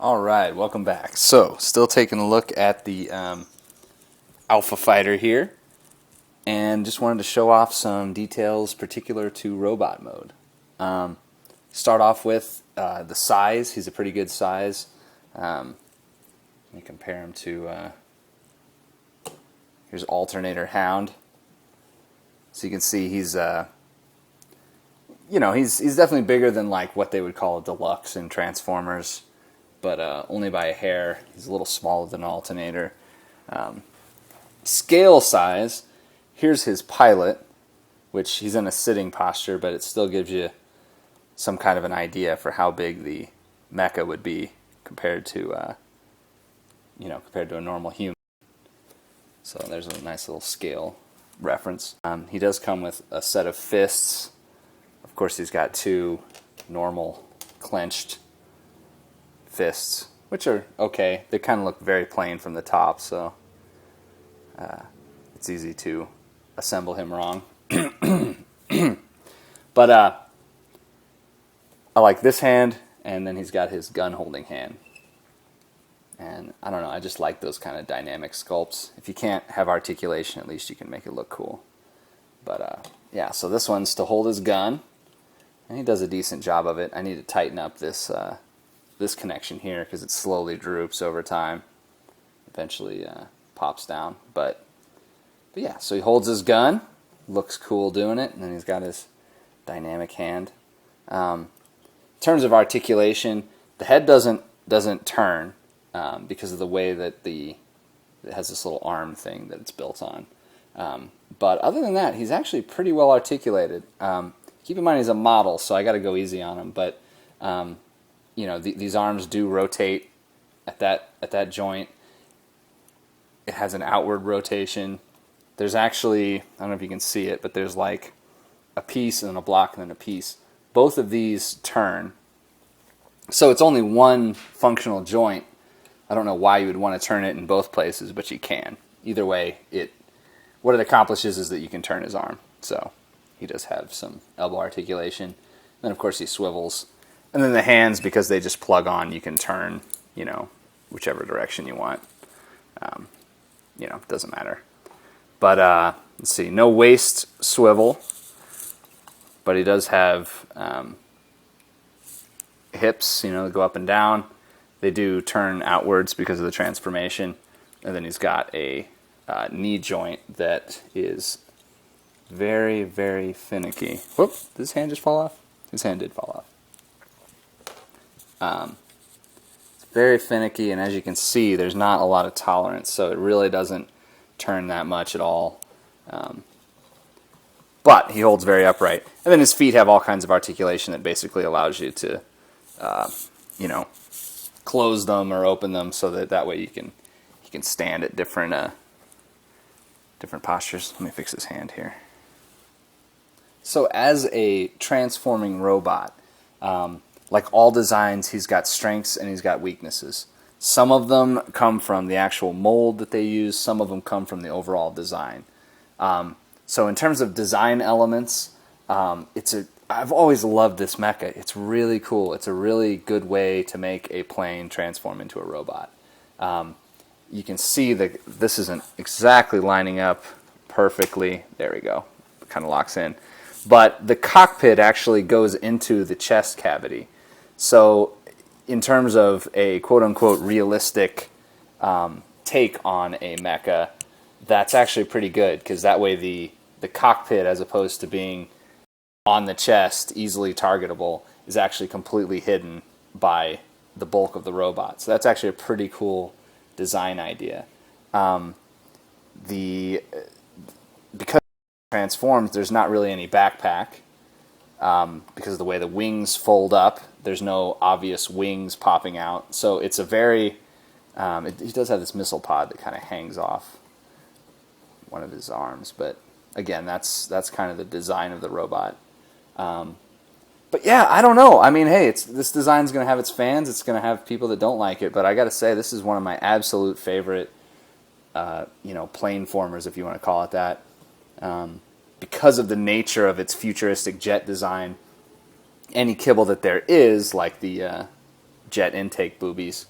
All right, welcome back. So, still taking a look at the Alpha Fighter here, and just wanted to show off some details particular to robot mode. Start off with the size. He's a pretty good size. Let me compare him to, here's Alternator Hound. So you can see he's, he's definitely bigger than like what they would call a deluxe in Transformers, but only by a hair. He's a little smaller than an Alternator. Scale size, here's his pilot, which he's in a sitting posture, but it still gives you some kind of an idea for how big the mecha would be compared to, compared to a normal human. So there's a nice little scale reference. He does come with a set of fists. Of course, he's got two normal clenched fists, which are okay. They kind of look very plain from the top, so it's easy to assemble him wrong. But I like this hand, and then he's got his gun holding hand. And I don't know, I just like those kind of dynamic sculpts. If you can't have articulation, at least you can make it look cool. But yeah, so this one's to hold his gun, and he does a decent job of it. I need to tighten up this this connection here because it slowly droops over time. Eventually pops down. But yeah, so he holds his gun, looks cool doing it, and then he's got his dynamic hand. In terms of articulation, the head doesn't turn because of the way that it has this little arm thing that it's built on. But other than that, he's actually pretty well articulated. Keep in mind he's a model, so I got to go easy on him. But these arms do rotate at that joint. It has an outward rotation. There's actually, I don't know if you can see it, but there's like a piece and then a block and then a piece. Both of these turn. So it's only one functional joint. I don't know why you would want to turn it in both places, but you can. Either way, what it accomplishes is that you can turn his arm. So he does have some elbow articulation. Then, of course, he swivels. And then the hands, because they just plug on, you can turn, whichever direction you want. Doesn't matter. But let's see, no waist swivel. But he does have hips, that go up and down. They do turn outwards because of the transformation. And then he's got a knee joint that is very, very finicky. Whoop, did his hand just fall off? His hand did fall off. It's very finicky, and as you can see, there's not a lot of tolerance, so it really doesn't turn that much at all. But he holds very upright. And then his feet have all kinds of articulation that basically allows you to, close them or open them so that way he can stand at different postures. Let me fix his hand here. So as a transforming robot, like all designs, he's got strengths and he's got weaknesses. Some of them come from the actual mold that they use. Some of them come from the overall design. So in terms of design elements, I've always loved this mecha. It's really cool. It's a really good way to make a plane transform into a robot. You can see that this isn't exactly lining up perfectly. There we go. It kind of locks in. But the cockpit actually goes into the chest cavity. So in terms of a quote-unquote realistic take on a mecha, that's actually pretty good, because that way the cockpit, as opposed to being on the chest, easily targetable, is actually completely hidden by the bulk of the robot. So that's actually a pretty cool design idea. Because it transforms, there's not really any backpack. Because of the way the wings fold up, there's no obvious wings popping out. So it's a very... he does have this missile pod that kind of hangs off one of his arms, but again, that's kind of the design of the robot. But yeah, I don't know. I mean, hey, this design's going to have its fans. It's going to have people that don't like it. But I got to say, this is one of my absolute favorite, plane formers, if you want to call it that, because of the nature of its futuristic jet design. Any kibble that there is, like the jet intake boobies,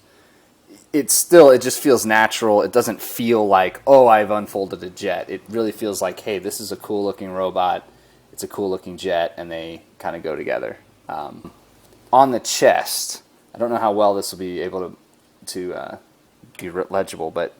it just feels natural. It doesn't feel like, oh, I've unfolded a jet. It really feels like, hey, this is a cool looking robot. It's a cool looking jet, and they kind of go together. On the chest, I don't know how well this will be able to be legible, but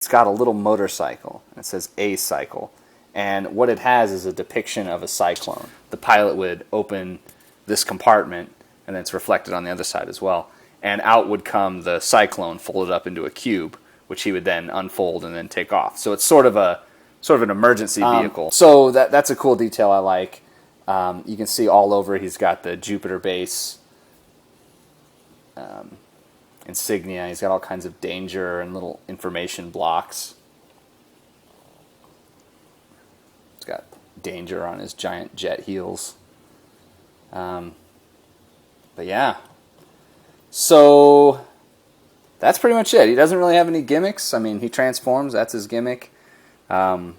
it's got a little motorcycle. It says a cycle. And what it has is a depiction of a cyclone. The pilot would open this compartment, and then it's reflected on the other side as well. And out would come the cyclone folded up into a cube, which he would then unfold and then take off. So it's sort of an emergency vehicle. So that's a cool detail I like. You can see all over he's got the Jupiter base insignia. He's got all kinds of danger and little information blocks. He's got danger on his giant jet heels. But yeah. So that's pretty much it. He doesn't really have any gimmicks. I mean, he transforms. That's his gimmick. You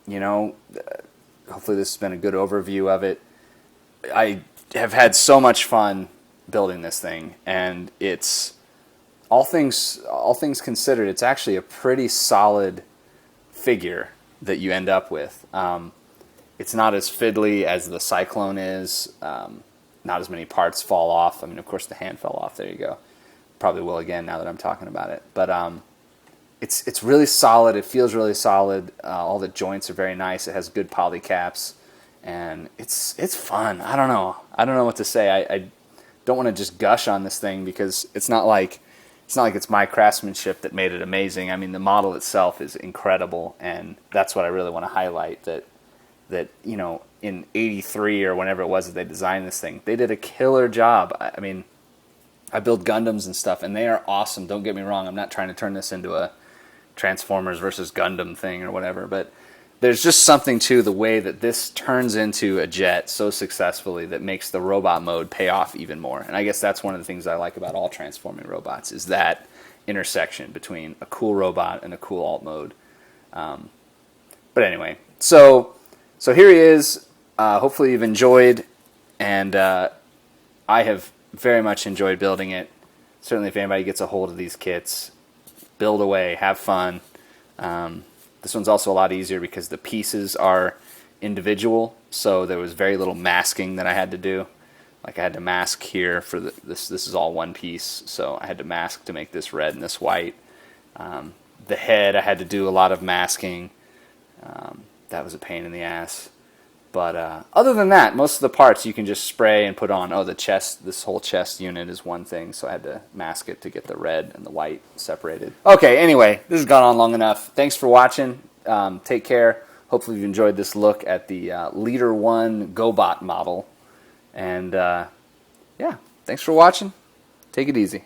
know, hopefully this has been a good overview of it. I have had so much fun building this thing, and it's all things considered, it's actually a pretty solid figure that you end up with. It's not as fiddly as the Cyclone is. Not as many parts fall off. I mean, of course, the hand fell off. There you go. Probably will again now that I'm talking about it. But it's really solid. It feels really solid. All the joints are very nice. It has good poly caps, and it's fun. I don't know what to say. I don't want to just gush on this thing because it's not like it's my craftsmanship that made it amazing. I mean, the model itself is incredible, and that's what I really want to highlight. That you know, in '83 or whenever it was that they designed this thing, they did a killer job. I mean, I build Gundams and stuff, and they are awesome. Don't get me wrong. I'm not trying to turn this into a Transformers versus Gundam thing or whatever, but there's just something to the way that this turns into a jet so successfully that makes the robot mode pay off even more. And I guess that's one of the things I like about all transforming robots is that intersection between a cool robot and a cool alt mode. But anyway, so here he is. Hopefully you've enjoyed, and I have very much enjoyed building it. Certainly if anybody gets a hold of these kits, build away, have fun. This one's also a lot easier because the pieces are individual, so there was very little masking that I had to do. Like I had to mask here for this is all one piece, so I had to mask to make this red and this white. The head, I had to do a lot of masking. That was a pain in the ass. But other than that, most of the parts you can just spray and put on. Oh, the chest, this whole chest unit is one thing, so I had to mask it to get the red and the white separated. Okay, anyway, this has gone on long enough. Thanks for watching. Take care. Hopefully you've enjoyed this look at the Leader-1 GoBot model. And yeah, thanks for watching. Take it easy.